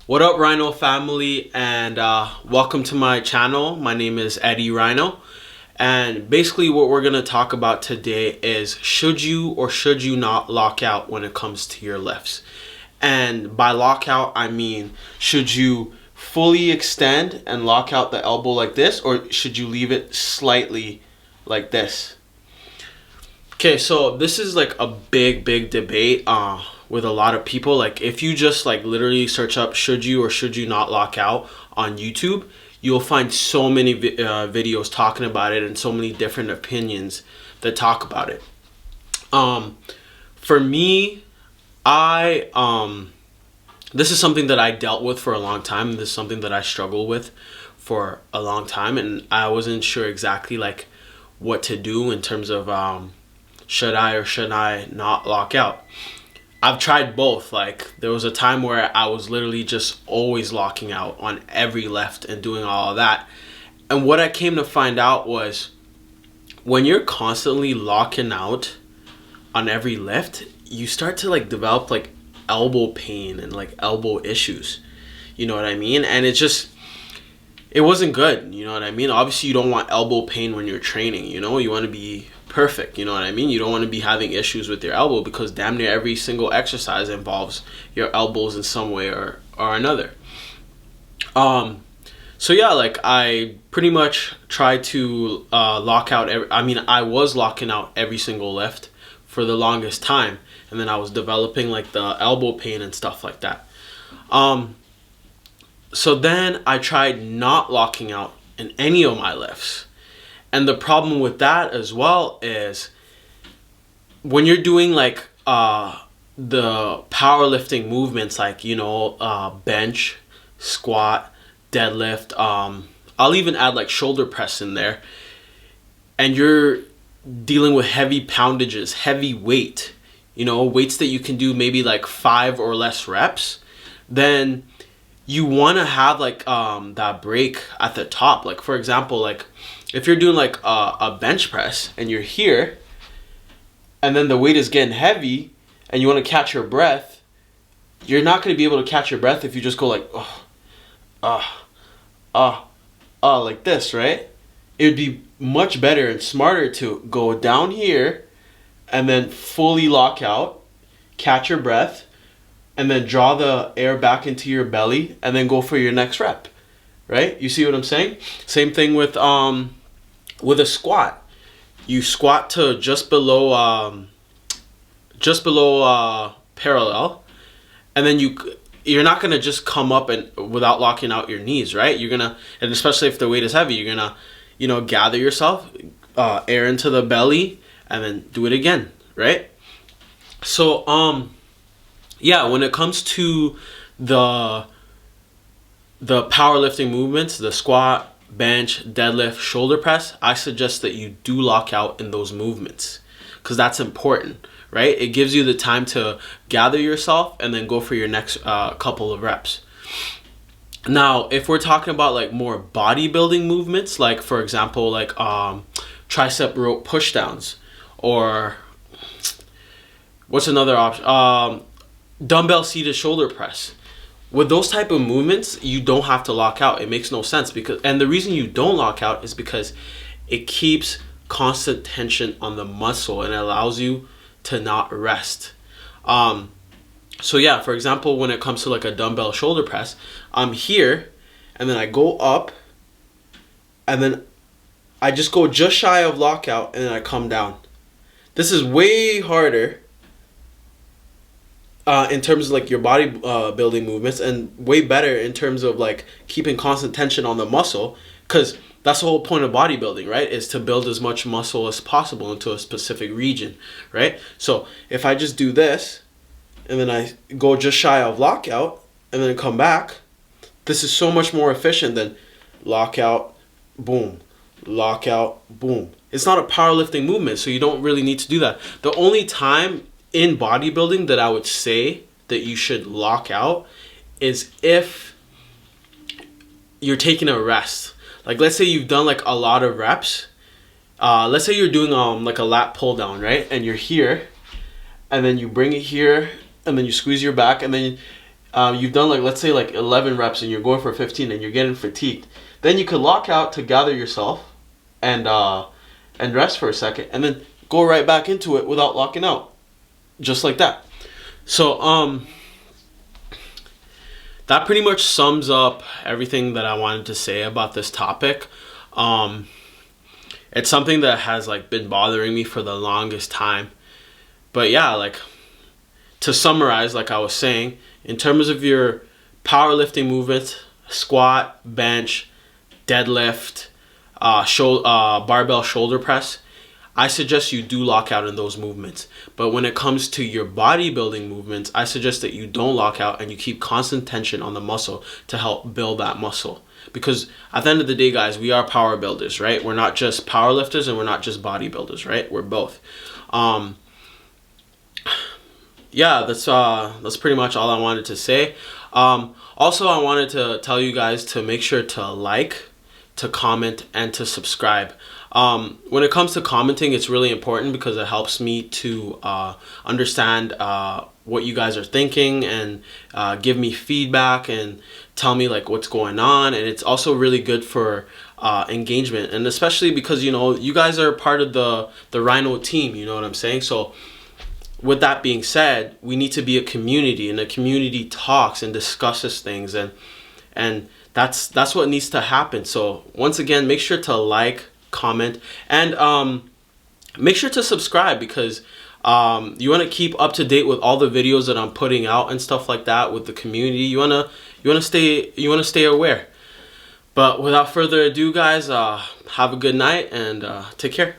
What up, Rhino family, and welcome to my channel. My name is Eddie Rhino, and basically what we're going to talk about today is should you or should you not lock out when it comes to your lifts. And by lockout, I mean should you fully extend and lock out the elbow like this, or should you leave it slightly like this? Okay, so this is like a big debate with a lot of people. Like if you just like literally search up should you or should you not lock out on YouTube, you'll find so many videos talking about it and so many different opinions that talk about it. For me, this is something that I dealt with for a long time. This is something that I struggled with for a long time, and I wasn't sure exactly like what to do in terms of should I or should I not lock out. I've tried both. Like there was a time where I was literally just always locking out on every left and doing all of that. And what I came to find out was when you're constantly locking out on every lift, you start to like develop like elbow pain and like elbow issues. You know what I mean? And it wasn't good. You know what I mean? Obviously you don't want elbow pain when you're training, you know? You want to be perfect, you know what I mean? You don't want to be having issues with your elbow because damn near every single exercise involves your elbows in some way or another. So yeah, like I pretty much tried to lock out I was locking out every single lift for the longest time, and then I was developing like the elbow pain and stuff like that. So then I tried not locking out in any of my lifts. And the problem with that as well is when you're doing like the powerlifting movements, like, you know, bench, squat, deadlift, I'll even add like shoulder press in there, and you're dealing with heavy poundages, heavy weight, you know, weights that you can do maybe like 5 or less reps, then you want to have like that break at the top. Like for example, like if you're doing like a bench press and you're here and then the weight is getting heavy and you want to catch your breath, you're not going to be able to catch your breath if you just go like like this, right? It would be much better and smarter to go down here and then fully lock out, catch your breath, and then draw the air back into your belly and then go for your next rep, right? You see what I'm saying? Same thing with a squat. You squat to just below parallel, and then you're not gonna just come up and without locking out your knees, right? You're gonna, and especially if the weight is heavy, you're gonna, you know, gather yourself, air into the belly, and then do it again, right? So yeah, when it comes to the powerlifting movements, the squat, bench, deadlift, shoulder press, I suggest that you do lock out in those movements because that's important, right? It gives you the time to gather yourself and then go for your next couple of reps. Now, if we're talking about like more bodybuilding movements, like for example, like tricep rope pushdowns, or what's another option? Dumbbell seated shoulder press. With those type of movements, you don't have to lock out. It makes no sense and the reason you don't lock out is because it keeps constant tension on the muscle and it allows you to not rest. So yeah, for example, when it comes to like a dumbbell shoulder press, I'm here and then I go up and then I just go just shy of lockout and then I come down. This is way harder in terms of like your body building movements, and way better in terms of like keeping constant tension on the muscle, because that's the whole point of bodybuilding, right? Is to build as much muscle as possible into a specific region, right? So if I just do this and then I go just shy of lockout and then come back, this is so much more efficient than lockout, boom, lockout, boom. It's not a powerlifting movement, so you don't really need to do that. The only time in bodybuilding that I would say that you should lock out is if you're taking a rest. Like let's say you've done like a lot of reps. Let's say you're doing like a lat pull down, right? And you're here, and then you bring it here, and then you squeeze your back, and then you've done like, let's say like 11 reps and you're going for 15 and you're getting fatigued, then you could lock out to gather yourself and rest for a second, and then go right back into it without locking out, just like that. So that pretty much sums up everything that I wanted to say about this topic. It's something that has like been bothering me for the longest time. But yeah, like, to summarize, like I was saying, in terms of your powerlifting movements, squat, bench, deadlift, barbell shoulder press, I suggest you do lock out in those movements. But when it comes to your bodybuilding movements, I suggest that you don't lock out and you keep constant tension on the muscle to help build that muscle. Because at the end of the day, guys, we are power builders, right? We're not just power lifters and we're not just bodybuilders, right? We're both. Yeah, that's pretty much all I wanted to say. Also, I wanted to tell you guys to make sure to like, to comment, and to subscribe. When it comes to commenting, it's really important because it helps me to understand what you guys are thinking, and give me feedback and tell me like what's going on. And it's also really good for engagement, and especially because, you know, you guys are part of the Rhino team, you know what I'm saying? So with that being said, we need to be a community, and the community talks and discusses things, and that's what needs to happen. So once again, make sure to like, comment, and make sure to subscribe, because you want to keep up to date with all the videos that I'm putting out and stuff like that with the community. You want to stay aware. But without further ado, guys, have a good night and take care.